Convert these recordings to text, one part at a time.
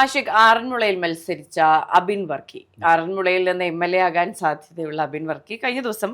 ആഷിഖ്, ആറന്മുളയിൽ മത്സരിച്ച അബിൻ വർക്കി, ആറന്മുളയിൽ നിന്ന് MLA ആകാൻ സാധ്യതയുള്ള അബിൻ വർക്കി കഴിഞ്ഞ ദിവസം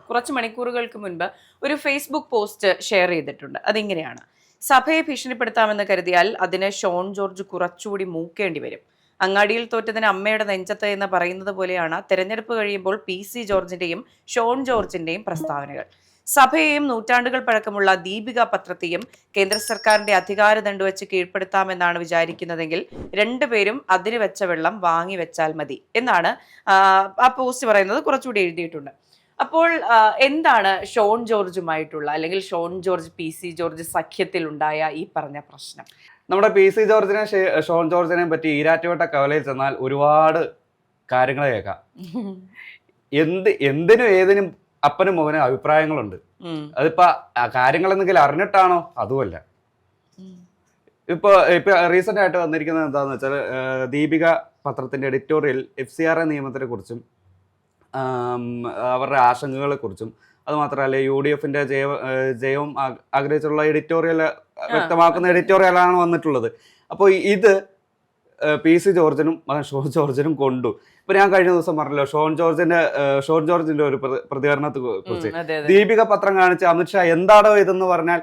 കുറച്ച് മണിക്കൂറുകൾക്ക് മുൻപ് ഒരു ഫേസ്ബുക്ക് പോസ്റ്റ് ഷെയർ ചെയ്തിട്ടുണ്ട്. അതിങ്ങനെയാണ്: സഭയെ ഭീഷണിപ്പെടുത്താമെന്ന് കരുതിയാൽ അതിന് ഷോൺ ജോർജ് കുറച്ചുകൂടി മൂക്കേണ്ടി വരും. അങ്ങാടിയിൽ തോറ്റതിന് അമ്മയുടെ നെഞ്ചത്ത് എന്ന് പറയുന്നത് പോലെയാണ് തെരഞ്ഞെടുപ്പ് കഴിയുമ്പോൾ PC ജോർജിന്റെയും ഷോൺ ജോർജിന്റെയും പ്രസ്താവനകൾ. സഭയെയും നൂറ്റാണ്ടുകൾ പഴക്കമുള്ള ദീപിക പത്രത്തെയും കേന്ദ്ര സർക്കാരിന്റെ അധികാരദണ്ഡ് വെച്ച് കീഴ്പ്പെടുത്താമെന്നാണ് വിചാരിക്കുന്നതെങ്കിൽ രണ്ടുപേരും അതിന് വെച്ച വെള്ളം വാങ്ങി വെച്ചാൽ മതി എന്നാണ് ആ പോസ്റ്റ് പറയുന്നത്. കുറച്ചുകൂടി എഴുതിയിട്ടുണ്ട്. അപ്പോൾ എന്താണ് ഷോൺ ജോർജുമായിട്ടുള്ള അല്ലെങ്കിൽ ഷോൺ ജോർജ് PC ജോർജ് സഖ്യത്തിൽ ഉണ്ടായ ഈ പറഞ്ഞ പ്രശ്നം? നമ്മുടെ PC ജോർജിനെ ഷോൺ ജോർജിനെ പറ്റി ഈരാറ്റുപേട്ട കവലയിൽ ചെന്നാൽ ഒരുപാട് കാര്യങ്ങൾ കേൾക്കാം. എന്തിനും ഏതിനും അപ്പനും മകനും അഭിപ്രായങ്ങളുണ്ട്. അതിപ്പോ കാര്യങ്ങൾ എന്തെങ്കിലും അറിഞ്ഞിട്ടാണോ? അതുമല്ല. ഇപ്പൊ റീസെന്റ് ആയിട്ട് വന്നിരിക്കുന്നത് എന്താന്ന് വെച്ചാൽ, ദീപിക പത്രത്തിന്റെ എഡിറ്റോറിയൽ FCRA നിയമത്തിനെ കുറിച്ചും അവരുടെ ആശങ്കകളെ കുറിച്ചും അതുമാത്രമല്ല UDFന്റെ ജയവും ആഗ്രഹിച്ചുള്ള എഡിറ്റോറിയൽ വ്യക്തമാക്കുന്ന എഡിറ്റോറിയലാണ് വന്നിട്ടുള്ളത്. അപ്പോൾ ഇത് PC ജോർജിനും ഷോൺ ജോർജിനും കൊണ്ടു. ഇപ്പൊ ഞാൻ കഴിഞ്ഞ ദിവസം പറഞ്ഞല്ലോ ഷോൺ ജോർജിന്റെ ഒരു പ്രതികരണത്തെ കുറിച്ച്. ദീപിക പത്രം കാണിച്ച് അമിത്ഷാ എന്താണോ ഇതെന്ന് പറഞ്ഞാൽ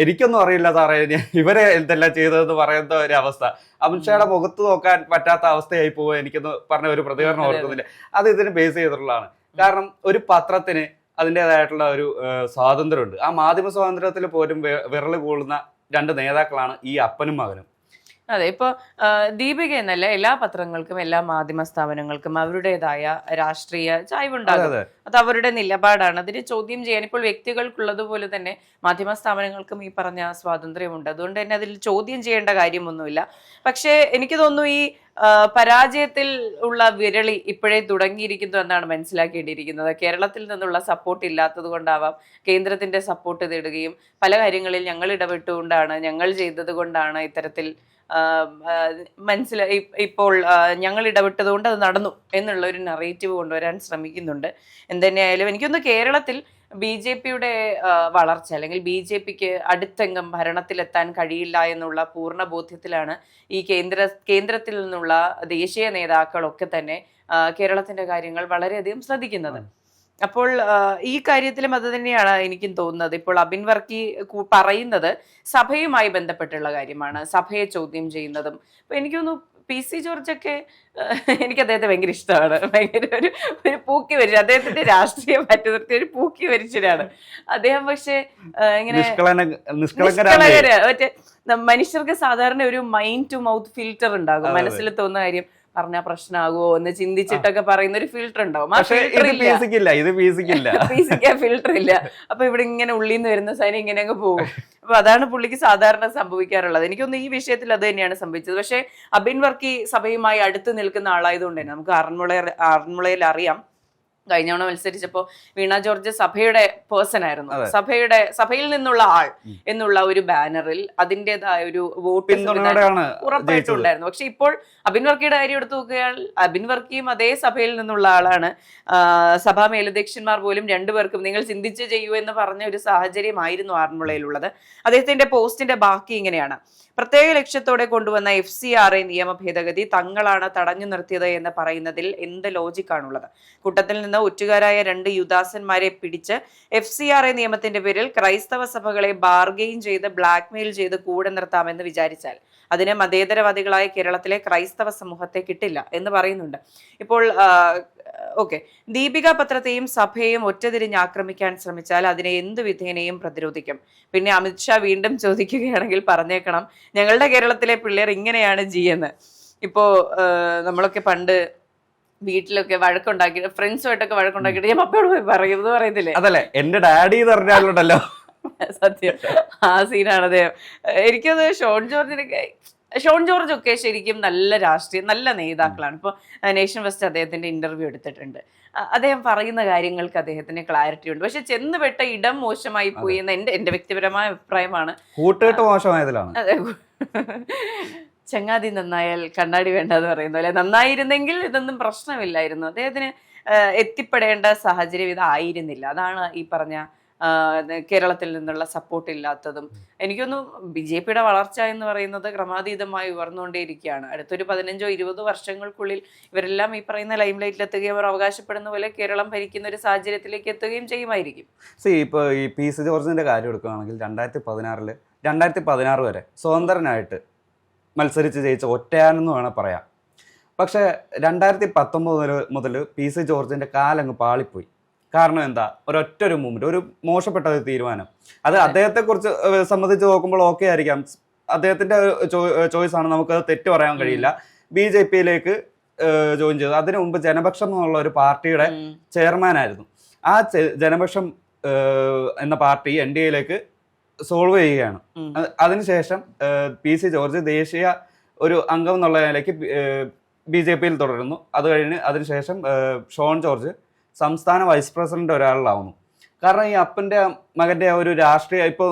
എനിക്കൊന്നും അറിയില്ല സാറേ, ഇവരെ എന്തെല്ലാം ചെയ്തതെന്ന് പറയുന്ന ഒരു അവസ്ഥ. അമിത്ഷായുടെ മുഖത്ത് നോക്കാൻ പറ്റാത്ത അവസ്ഥയായി പോവുക എനിക്കെന്ന് പറഞ്ഞ ഒരു പ്രതികരണം ഓർക്കുന്നില്ല. അത് ഇതിന് ബേസ് ചെയ്തിട്ടുള്ളതാണ്. കാരണം ഒരു പത്രത്തിന് അതിൻ്റെതായിട്ടുള്ള ഒരു സ്വാതന്ത്ര്യമുണ്ട്. ആ മാധ്യമ സ്വാതന്ത്ര്യത്തിൽ പോലും വിരൽ കൊള്ളുന്ന രണ്ട് നേതാക്കളാണ് ഈ അപ്പനും മകനും. അതെ, ഇപ്പൊ ദീപിക എന്നല്ല, എല്ലാ പത്രങ്ങൾക്കും എല്ലാ മാധ്യമ സ്ഥാപനങ്ങൾക്കും അവരുടേതായ രാഷ്ട്രീയ ചായ്വുണ്ടാകും. അത് അവരുടെ നിലപാടാണ്. അതിന് ചോദ്യം ചെയ്യാൻ ഇപ്പോൾ വ്യക്തികൾക്കുള്ളതുപോലെ തന്നെ മാധ്യമ സ്ഥാപനങ്ങൾക്കും ഈ പറഞ്ഞ സ്വാതന്ത്ര്യമുണ്ട്. അതുകൊണ്ട് തന്നെ അതിൽ ചോദ്യം ചെയ്യേണ്ട കാര്യമൊന്നുമില്ല. പക്ഷേ എനിക്ക് തോന്നുന്നു ഈ പരാജയത്തിൽ ഉള്ള വിരളി ഇപ്പോഴേ തുടങ്ങിയിരിക്കുന്നു എന്നാണ് മനസ്സിലാക്കേണ്ടിയിരിക്കുന്നത്. കേരളത്തിൽ നിന്നുള്ള സപ്പോർട്ട് ഇല്ലാത്തത് കൊണ്ടാവാം കേന്ദ്രത്തിന്റെ സപ്പോർട്ട് തേടുകയും പല കാര്യങ്ങളിൽ ഞങ്ങൾ ഇടപെട്ടുകൊണ്ടാണ്, ഞങ്ങൾ ചെയ്തത് കൊണ്ടാണ് ഇത്തരത്തിൽ ഇപ്പോൾ ഞങ്ങൾ ഇടപെട്ടത് കൊണ്ട് അത് നടന്നു എന്നുള്ള ഒരു നറേറ്റീവ് കൊണ്ടുവരാൻ ശ്രമിക്കുന്നുണ്ട്. എന്തുതന്നെയായാലും എനിക്കൊന്ന് കേരളത്തിൽ BJPയുടെ വളർച്ച അല്ലെങ്കിൽ BJPക്ക് അടുത്തെങ്കും ഭരണത്തിലെത്താൻ കഴിയില്ല എന്നുള്ള പൂർണ്ണ ബോധ്യത്തിലാണ് ഈ കേന്ദ്രത്തിൽ നിന്നുള്ള ദേശീയ നേതാക്കളൊക്കെ തന്നെ കേരളത്തിന്റെ കാര്യങ്ങൾ വളരെയധികം ശ്രദ്ധിക്കുന്നത്. അപ്പോൾ ഈ കാര്യത്തിലും അത് തന്നെയാണ് എനിക്കും തോന്നുന്നത്. ഇപ്പോൾ അബിൻ വർക്കി പറയുന്നത് സഭയുമായി ബന്ധപ്പെട്ടുള്ള കാര്യമാണ്, സഭയെ ചോദ്യം ചെയ്യുന്നതും. അപ്പൊ എനിക്ക് തോന്നുന്നു PC ജോർജൊക്കെ, എനിക്ക് അദ്ദേഹത്തെ ഭയങ്കര ഇഷ്ടമാണ്. ഭയങ്കര ഒരു പൂക്കി വരിച്ച, അദ്ദേഹത്തിന്റെ രാഷ്ട്രീയം മാറ്റി നിർത്തിയ ഒരു പൂക്കി വരിച്ചതാണ് അദ്ദേഹം. പക്ഷെ ഇങ്ങനെ മറ്റേ മനുഷ്യർക്ക് സാധാരണ ഒരു മൈൻഡ് ടു മൗത്ത് ഫിൽറ്റർ ഉണ്ടാകും. മനസ്സിൽ തോന്നുന്ന കാര്യം പറഞ്ഞാൽ പ്രശ്നമാകുമോ എന്ന് ചിന്തിച്ചിട്ടൊക്കെ പറയുന്ന ഒരു ഫിൽറ്റർ ഉണ്ടാവും. ഫിൽറ്റർ ഇല്ല. അപ്പൊ ഇവിടെ ഇങ്ങനെ ഉള്ളിൽ നിന്ന് വരുന്ന സാധനം ഇങ്ങനെ അങ്ങ് പോകും. അപ്പൊ അതാണ് പുള്ളിക്ക് സാധാരണ സംഭവിക്കാറുള്ളത്. എനിക്കൊന്ന് ഈ വിഷയത്തിൽ അത് തന്നെയാണ് സംഭവിച്ചത്. പക്ഷെ അബിൻ വർക്കി സഭയുമായി അടുത്ത് നിൽക്കുന്ന ആളായതുകൊണ്ട് തന്നെ നമുക്ക് ആറന്മുളയിൽ അറിയാം, കഴിഞ്ഞ തവണ മത്സരിച്ചപ്പോൾ വീണ ജോർജ് സഭയുടെ പേഴ്സൺ ആയിരുന്നു. സഭയിൽ നിന്നുള്ള ആൾ എന്നുള്ള ഒരു ബാനറിൽ അതിൻ്റെതായ ഒരു വോട്ട് ഉറപ്പായിട്ടുണ്ടായിരുന്നു. പക്ഷെ ഇപ്പോൾ അബിൻ വർക്കിയുടെ കാര്യം എടുത്തു നോക്കിയാൽ അബിൻ വർക്കിയും അതേ സഭയിൽ നിന്നുള്ള ആളാണ്. സഭാ മേലധ്യക്ഷന്മാർ പോലും രണ്ടുപേർക്കും നിങ്ങൾ ചിന്തിച്ച് ചെയ്യൂ എന്ന് പറഞ്ഞ ഒരു സാഹചര്യമായിരുന്നു ആറന്മുളയിലുള്ളത്. അദ്ദേഹത്തിന്റെ പോസ്റ്റിന്റെ ബാക്കി ഇങ്ങനെയാണ്: പ്രത്യേക ലക്ഷ്യത്തോടെ കൊണ്ടുവന്ന FCRA നിയമ ഭേദഗതി തങ്ങളാണ് തടഞ്ഞു നിർത്തിയത് എന്ന് പറയുന്നതിൽ എന്ത് ലോജിക്കാണുള്ളത്? കൂട്ടത്തിൽ നിന്ന് ഒറ്റുകാരായ 2 യുദാസന്മാരെ പിടിച്ച് FCRA നിയമത്തിന്റെ പേരിൽ ക്രൈസ്തവ സഭകളെ ബാർഗെയിൻ ചെയ്ത് ബ്ലാക്ക്മെയിൽ ചെയ്ത് കൂടെ നിർത്താമെന്ന് വിചാരിച്ചാൽ അതിന് മതേതരവാദികളായ കേരളത്തിലെ ക്രൈസ്തവ സമൂഹത്തെ കിട്ടില്ല എന്ന് പറയുന്നുണ്ട്. ഇപ്പോൾ ഓക്കെ, ദീപിക പത്രത്തെയും സഭയെയും ഒറ്റതിരിഞ്ഞ് ആക്രമിക്കാൻ ശ്രമിച്ചാൽ അതിനെ എന്തു വിധേനയും പ്രതിരോധിക്കും. പിന്നെ അമിത്ഷാ വീണ്ടും ചോദിക്കുകയാണെങ്കിൽ പറഞ്ഞേക്കണം, ഞങ്ങളുടെ കേരളത്തിലെ പിള്ളേർ ഇങ്ങനെയാണ് ചെയ്യുന്നത്. ഇപ്പോ നമ്മളൊക്കെ പണ്ട് വീട്ടിലൊക്കെ വഴക്കുണ്ടാക്കി, ഫ്രണ്ട്സുമായിട്ടൊക്കെ വഴക്കുണ്ടാക്കിയിട്ട് ഞാൻ പപ്പയോട് പോയി പറയുന്നത് പറയത്തില്ലേ, അതല്ലേ എന്റെ ഡാഡി എന്ന് പറഞ്ഞാലുണ്ടല്ലോ. സത്യം, ആ സീനാണ് അദ്ദേഹം. എനിക്കത് ഷോൺ ജോർജ് ഒക്കെ ശരിക്കും നല്ല രാഷ്ട്രീയം, നല്ല നേതാക്കളാണ്. ഇപ്പോൾ നേഷൻ ഫസ്റ്റ് അദ്ദേഹത്തിന്റെ ഇന്റർവ്യൂ എടുത്തിട്ടുണ്ട്. അദ്ദേഹം പറയുന്ന കാര്യങ്ങൾക്ക് അദ്ദേഹത്തിന് ക്ലാരിറ്റി ഉണ്ട്. പക്ഷെ ചെന്നുപെട്ട ഇടം മോശമായി പോയി എന്ന് എന്റെ വ്യക്തിപരമായ അഭിപ്രായമാണ്. അതെ, ചങ്ങാതി നന്നായാൽ കണ്ണാടി വേണ്ടെന്ന് പറയുന്നു അല്ലെ. നന്നായിരുന്നെങ്കിൽ ഇതൊന്നും പ്രശ്നമില്ലായിരുന്നു. അദ്ദേഹത്തിന് എത്തിപ്പെടേണ്ട സാഹചര്യം ഇതായിരുന്നില്ല. അതാണ് ഈ പറഞ്ഞ കേരളത്തിൽ നിന്നുള്ള സപ്പോർട്ട് ഇല്ലാത്തതും. എനിക്കൊന്നു BJP-യുടെ വളർച്ച എന്ന് പറയുന്നത് ക്രമാതീതമായി ഉയർന്നുകൊണ്ടേയിരിക്കുകയാണ്. അടുത്തൊരു 15-20 വർഷങ്ങൾക്കുള്ളിൽ ഇവരെല്ലാം ഈ പറയുന്ന ലൈം ലൈറ്റിലെത്തുകയും അവർ അവകാശപ്പെടുന്ന പോലെ കേരളം ഭരിക്കുന്ന ഒരു സാഹചര്യത്തിലേക്ക് എത്തുകയും ചെയ്യുമായിരിക്കും. ഇപ്പോൾ ഈ PC ജോർജിന്റെ കാര്യം എടുക്കുകയാണെങ്കിൽ 2016 വരെ സ്വതന്ത്രനായിട്ട് മത്സരിച്ച് ജയിച്ച ഒറ്റയാനെന്ന് വേണം പറയാം. പക്ഷേ 2019 മുതൽ PC ജോർജിന്റെ കാലങ്ങ് പാളിപ്പോയി. കാരണം എന്താ, ഒരു മൂവ്മെന്റ്, ഒരു മോശപ്പെട്ട ഒരു തീരുമാനം. അത് അദ്ദേഹത്തെക്കുറിച്ച് സംബന്ധിച്ച് നോക്കുമ്പോൾ ഓക്കെ ആയിരിക്കാം, അദ്ദേഹത്തിന്റെ ചോയ്സ് ആണ്, നമുക്കത് തെറ്റ് പറയാൻ കഴിയില്ല. BJP-യിലേക്ക് ജോയിൻ ചെയ്തു. അതിനു മുമ്പ് ജനപക്ഷം എന്നുള്ള ഒരു പാർട്ടിയുടെ ചെയർമാൻ ആയിരുന്നു. ആ ജനപക്ഷം എന്ന പാർട്ടി NDA-യിലേക്ക് സോൾവ് ചെയ്യുകയാണ്. അതിനുശേഷം PC ജോർജ് ദേശീയ ഒരു അംഗം എന്നുള്ള നിലയ്ക്ക് BJP-യിൽ തുടരുന്നു. അത് കഴിഞ്ഞ് അതിനുശേഷം ഷോൺ ജോർജ് സംസ്ഥാന വൈസ് പ്രസിഡന്റ് ഒരാളാവുന്നു. കാരണം ഈ അപ്പന്റെ മകന്റെ ഒരു രാഷ്ട്രീയ, ഇപ്പോൾ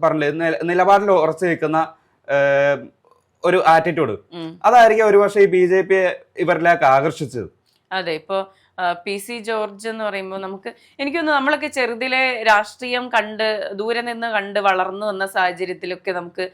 പറഞ്ഞില്ലേ, നിലപാടിൽ ഉറച്ചു നിൽക്കുന്ന ഒരു ആറ്റിറ്റ്യൂഡ്, അതായിരിക്കും ഒരുപക്ഷെ ഈ BJP ഇവരിലേക്ക് ആകർഷിച്ചത്. അതെ, ഇപ്പോ PC ജോർജ് എന്ന് പറയുമ്പോൾ എനിക്കൊന്ന് നമ്മളൊക്കെ ചെറുതിലെ രാഷ്ട്രീയം കണ്ട് ദൂരെ നിന്ന് കണ്ട് വളർന്നു വന്ന സാഹചര്യത്തിലൊക്കെ നമുക്ക്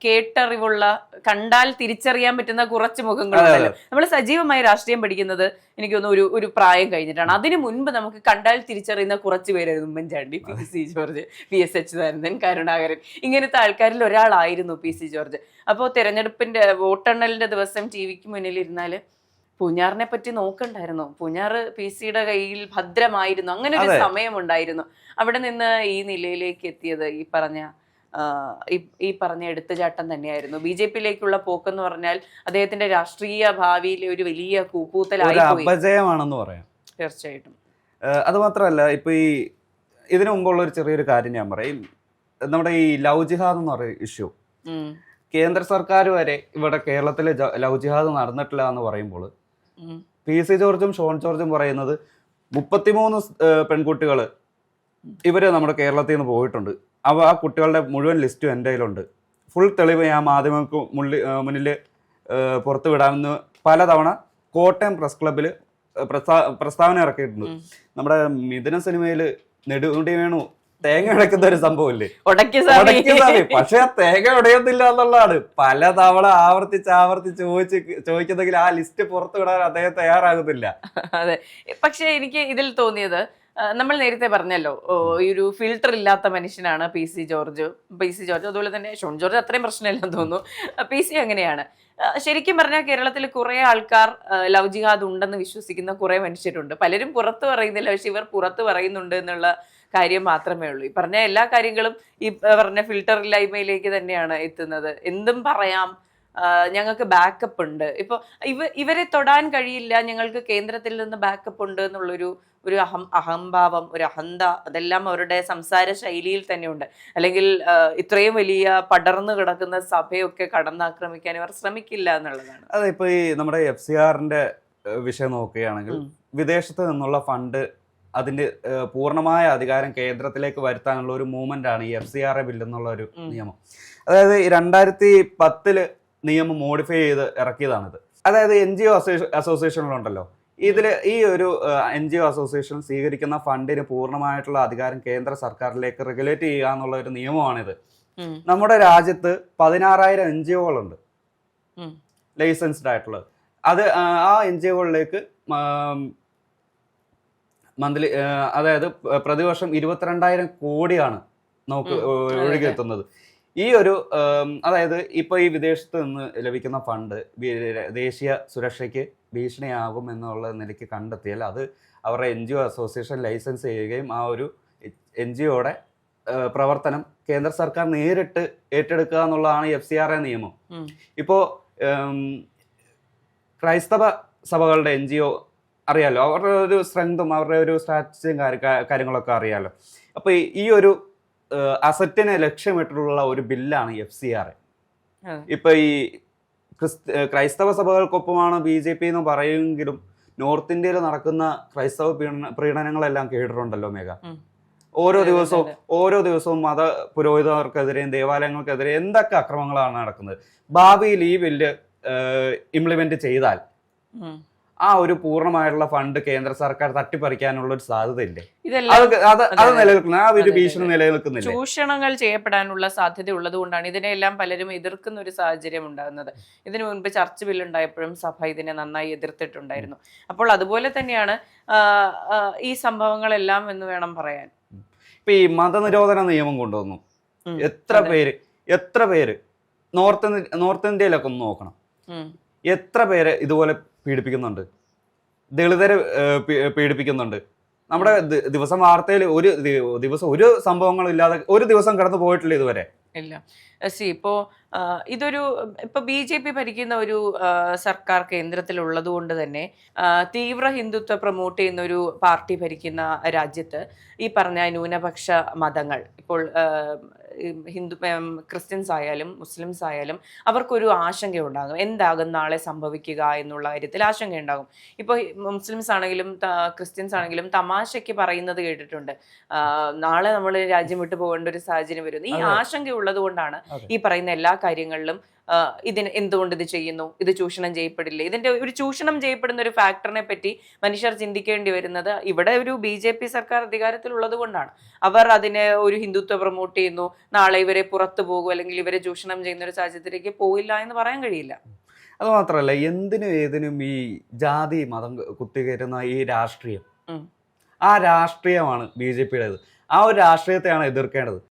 കേട്ടറിവുള്ള, കണ്ടാൽ തിരിച്ചറിയാൻ പറ്റുന്ന കുറച്ച് മുഖങ്ങളുണ്ടല്ലോ. നമ്മൾ സജീവമായി രാഷ്ട്രീയം പഠിക്കുന്നത് എനിക്കൊന്ന് ഒരു പ്രായം കഴിഞ്ഞിട്ടാണ്. അതിനു മുൻപ് നമുക്ക് കണ്ടാൽ തിരിച്ചറിയുന്ന കുറച്ച് പേരായിരുന്നു Oommen Chandy, PC George, VS Achuthanandan, Karunakaran, ഇങ്ങനത്തെ ആൾക്കാരിൽ ഒരാളായിരുന്നു PC ജോർജ്. അപ്പോൾ തെരഞ്ഞെടുപ്പിന്റെ വോട്ടെണ്ണലിന്റെ ദിവസം TV-ക്ക് മുന്നിൽ ഇരുന്നാല് പൂഞ്ഞാറിനെ പറ്റി നോക്കണ്ടായിരുന്നു. പൂഞ്ഞാറ് PC-യുടെ കയ്യിൽ ഭദ്രമായിരുന്നു. അങ്ങനെ ഒരു സമയമുണ്ടായിരുന്നു. അവിടെ നിന്ന് ഈ നിലയിലേക്ക് എത്തിയത് ഈ പറഞ്ഞ എടുത്തുചാട്ടം തന്നെയായിരുന്നു. BJP-യിലേക്കുള്ള പോക്കെന്ന് പറഞ്ഞാൽ അദ്ദേഹത്തിന്റെ രാഷ്ട്രീയ ഭാവിയിലെ ഒരു വലിയ അപജയമാണെന്ന് പറയാം. തീർച്ചയായിട്ടും. അത് മാത്രമല്ല, ഇപ്പൊ ഇതിനു മുമ്പുള്ള ഒരു ചെറിയൊരു കാര്യം ഞാൻ പറയും. നമ്മുടെ ഈ ലവ് ജിഹാദ് എന്ന് പറയുന്ന ഇഷ്യൂ, കേന്ദ്ര സർക്കാർ വരെ ഇവിടെ കേരളത്തിൽ ലവ് ജിഹാദ് നടന്നിട്ടില്ല എന്ന് പറയുമ്പോൾ PC ജോർജും ഷോൺ ജോർജും പറയുന്നത് 33 പെൺകുട്ടികൾ ഇവര് നമ്മുടെ കേരളത്തിൽ നിന്ന് പോയിട്ടുണ്ട്. ആ കുട്ടികളുടെ മുഴുവൻ ലിസ്റ്റും എൻ്റെ കയ്യിലുണ്ട്. ഫുൾ തെളിവ് ഞാൻ മാധ്യമങ്ങൾക്ക് മുന്നിൽ പുറത്തു വിടാമെന്ന് പലതവണ കോട്ടയം പ്രസ് ക്ലബിൽ പ്രസ്താവന ഇറക്കിയിട്ടുണ്ട്. നമ്മുടെ മിഥുന സിനിമയിൽ നെടുമുടി വേണു തേങ്ങ ഉടയ്ക്കുന്ന ഒരു സംഭവമില്ലേ, പക്ഷെ ആ തേങ്ങ ഉടയുന്നില്ല എന്നുള്ളതാണ്. പലതവണ ആവർത്തിച്ച് ചോദിക്കുന്നെങ്കിൽ ആ ലിസ്റ്റ് പുറത്തു വിടാൻ അദ്ദേഹം തയ്യാറാകുന്നില്ല. അതെ, പക്ഷെ എനിക്ക് ഇതിൽ തോന്നിയത്, നമ്മൾ നേരത്തെ പറഞ്ഞല്ലോ, ഈ ഒരു ഫിൽട്ടർ ഇല്ലാത്ത മനുഷ്യനാണ് PC ജോർജ്. അതുപോലെ തന്നെ ഷോൺ ജോർജ് അത്രയും പ്രശ്നമില്ലെന്ന് തോന്നുന്നു. PC അങ്ങനെയാണ്. ശരിക്കും പറഞ്ഞാൽ കേരളത്തിൽ കുറെ ആൾക്കാർ ലവ് ജിഹാദ് ഉണ്ടെന്ന് വിശ്വസിക്കുന്ന കുറെ മനുഷ്യരുണ്ട്. പലരും പുറത്ത് പറയുന്നില്ല, പക്ഷെ ഇവർ പുറത്ത് പറയുന്നുണ്ട് എന്നുള്ള കാര്യം മാത്രമേ ഉള്ളൂ. ഈ പറഞ്ഞ എല്ലാ കാര്യങ്ങളും ഈ പറഞ്ഞ ഫിൽട്ടർ ഇല്ലായ്മയിലേക്ക് തന്നെയാണ് എത്തുന്നത്. എന്തും പറയാം, ഞങ്ങൾക്ക് ബാക്കപ്പ് ഉണ്ട്, ഇപ്പൊ ഇവരെ തൊടാൻ കഴിയില്ല, ഞങ്ങൾക്ക് കേന്ദ്രത്തിൽ നിന്ന് ബാക്കപ്പ് ഉണ്ട് എന്നുള്ളൊരു അഹംഭാവം, ഒരു അഹന്ത, അതെല്ലാം അവരുടെ സംസാര ശൈലിയിൽ തന്നെ ഉണ്ട്. അല്ലെങ്കിൽ ഇത്രയും വലിയ പടർന്നു കിടക്കുന്ന സഭയൊക്കെ കടന്നാക്രമിക്കാൻ ഇവർ ശ്രമിക്കില്ല എന്നുള്ളതാണ്. അതെ, ഇപ്പൊ ഈ നമ്മുടെ FCRന്റെ വിഷയം നോക്കുകയാണെങ്കിൽ, വിദേശത്ത് നിന്നുള്ള ഫണ്ട് അതിന്റെ പൂർണ്ണമായ അധികാരം കേന്ദ്രത്തിലേക്ക് വരുത്താനുള്ള ഒരു മൂവ്മെന്റ് ആണ് ഈ FCRA ബില്ല് എന്നുള്ള ഒരു നിയമം. അതായത് 2010 നിയമം മോഡിഫൈ ചെയ്ത് ഇറക്കിയതാണിത്. അതായത് NGO അസോസിയേഷനുകളുണ്ടല്ലോ, ഈ ഒരു NGO അസോസിയേഷൻ സ്വീകരിക്കുന്ന ഫണ്ടിന് പൂർണ്ണമായിട്ടുള്ള അധികാരം കേന്ദ്ര സർക്കാരിലേക്ക് റെഗുലേറ്റ് ചെയ്യുക എന്നുള്ള ഒരു നിയമമാണിത്. നമ്മുടെ രാജ്യത്ത് 16,000 NGO-കളുണ്ട് ലൈസൻസ്ഡ് ആയിട്ടുള്ളത്. അത് ആ NGO-കളിലേക്ക് മന്ത്ലി, അതായത് പ്രതിവർഷം 22,000 കോടിയാണ് നമുക്ക് ഒഴുകിയെത്തുന്നത്. ഈ ഒരു അതായത് ഇപ്പൊ ഈ വിദേശത്ത് നിന്ന് ലഭിക്കുന്ന ഫണ്ട് ദേശീയ സുരക്ഷയ്ക്ക് ഭീഷണിയാകും എന്നുള്ള നിലയ്ക്ക് കണ്ടെത്തിയാൽ അത് അവരുടെ NGO അസോസിയേഷൻ ലൈസൻസ് ചെയ്യുകയും ആ ഒരു NGO-യുടെ പ്രവർത്തനം കേന്ദ്ര സർക്കാർ നേരിട്ട് ഏറ്റെടുക്കുക എന്നുള്ളതാണ് FCRA നിയമം. ഇപ്പോ ക്രൈസ്തവ സഭകളുടെ NGO അറിയാലോ, അവരുടെ ഒരു സ്ട്രെങ്തും അവരുടെ ഒരു സ്ട്രാറ്റജിയും കാര്യങ്ങളൊക്കെ അറിയാലോ. അപ്പൊ ഈ ഒരു അസറ്റിനെ ലക്ഷ്യമിട്ടുള്ള ഒരു ബില്ലാണ് FCRA. ഇപ്പൊ ഈ ക്രൈസ്തവ സഭകൾക്കൊപ്പമാണ് BJP എന്ന് പറയുമെങ്കിലും നോർത്ത് ഇന്ത്യയിൽ നടക്കുന്ന ക്രൈസ്തവ പ്രീണനങ്ങളെല്ലാം കേട്ടിട്ടുണ്ടല്ലോ മേഘ. ഓരോ ദിവസവും മത പുരോഹിതർക്കെതിരെയും ദേവാലയങ്ങൾക്കെതിരെ എന്തൊക്കെ അക്രമങ്ങളാണ് നടക്കുന്നത്. ഭാവിയിൽ ഈ ബില്ല് ഇംപ്ലിമെന്റ് ചെയ്താൽ ആ ഒരു പൂർണ്ണമായിട്ടുള്ള ഫണ്ട് കേന്ദ്ര സർക്കാർ തട്ടിപ്പറിക്കാനുള്ള ഒരു സാധ്യതയില്ലേ? ഇതെല്ലാം അത് നിലനിൽക്കുന്ന ആ ഒരു ഭീഷണി നിലനിൽക്കുന്നില്ല. ചൂഷണങ്ങൾ ചെയ്യപ്പെടാനുള്ള സാധ്യത ഉള്ളത് കൊണ്ടാണ് ഇതിനെല്ലാം പലരും എതിർക്കുന്ന ഒരു സാഹചര്യം ഉണ്ടാകുന്നത്. ഇതിനു മുൻപ് ചർച്ച് ബില്ലുണ്ടായപ്പോഴും സഭ ഇതിനെ നന്നായി എതിർത്തിട്ടുണ്ടായിരുന്നു. അപ്പോൾ അതുപോലെ തന്നെയാണ് ഈ സംഭവങ്ങളെല്ലാം എന്ന് വേണം പറയാൻ. ഇപ്പൊ ഈ മതനിരോധന നിയമം കൊണ്ടുവന്നു. എത്ര പേര് നോർത്ത് ഇന്ത്യയിലൊക്കെ ഒന്ന് നോക്കണം, എത്ര പേര് ഇതുപോലെ പീഡിപ്പിക്കുന്നുണ്ട്, ദളിതരെ പീഡിപ്പിക്കുന്നുണ്ട്. നമ്മുടെ ദിവസം വാർത്തയിൽ ഒരു ദിവസം ഒരു സംഭവങ്ങളും ഇല്ലാതെ ഒരു ദിവസം കടന്നു പോയിട്ടില്ല ഇതുവരെ. ഇല്ല. ഇപ്പൊ BJP ഭരിക്കുന്ന ഒരു സർക്കാർ കേന്ദ്രത്തിലുള്ളത് കൊണ്ട് തന്നെ തീവ്ര ഹിന്ദുത്വ പ്രൊമോട്ട് ചെയ്യുന്ന ഒരു പാർട്ടി ഭരിക്കുന്ന രാജ്യത്ത് ഈ പറഞ്ഞ ന്യൂനപക്ഷ മതങ്ങൾ, ഇപ്പോൾ ക്രിസ്ത്യൻസ് ആയാലും മുസ്ലിംസ് ആയാലും അവർക്കൊരു ആശങ്കയുണ്ടാകും. എന്താകും നാളെ സംഭവിക്കുക എന്നുള്ള കാര്യത്തിൽ ആശങ്കയുണ്ടാകും. ഇപ്പോൾ മുസ്ലിംസ് ആണെങ്കിലും ക്രിസ്ത്യൻസ് ആണെങ്കിലും തമാശയ്ക്ക് പറയുന്നത് കേട്ടിട്ടുണ്ട്, നാളെ നമ്മൾ രാജ്യം വിട്ടു പോകേണ്ട ഒരു സാഹചര്യം വരുന്നു. ഈ ആശങ്ക ഉള്ളത് കൊണ്ടാണ് ഈ പറയുന്ന എല്ലാ കാര്യങ്ങളിലും ഇതിന് എന്തുകൊണ്ട് ഇത് ചെയ്യുന്നു, ഇത് ചൂഷണം ചെയ്യപ്പെടില്ലേ, ഇതിന്റെ ഒരു ചൂഷണം ചെയ്യപ്പെടുന്ന ഒരു ഫാക്ടറിനെ പറ്റി മനുഷ്യർ ചിന്തിക്കേണ്ടി വരുന്നത് ഇവിടെ ഒരു BJP സർക്കാർ അധികാരത്തിലുള്ളത് കൊണ്ടാണ്. അവർ അതിനെ ഒരു ഹിന്ദുത്വ പ്രൊമോട്ട് ചെയ്യുന്നു, നാളെ ഇവരെ പുറത്തു പോകും അല്ലെങ്കിൽ ഇവരെ ചൂഷണം ചെയ്യുന്ന ഒരു സാഹചര്യത്തിലേക്ക് പോയില്ല എന്ന് പറയാൻ കഴിയില്ല. അത് മാത്രമല്ല, എന്തിനും ഏതിനും ഈ ജാതി മതം കുത്തിക്കയറ്റുന്ന ഈ രാഷ്ട്രീയം, ആ രാഷ്ട്രീയമാണ് BJPയുടേത്. ആ ഒരു രാഷ്ട്രീയത്തെയാണ് എതിർക്കേണ്ടത്.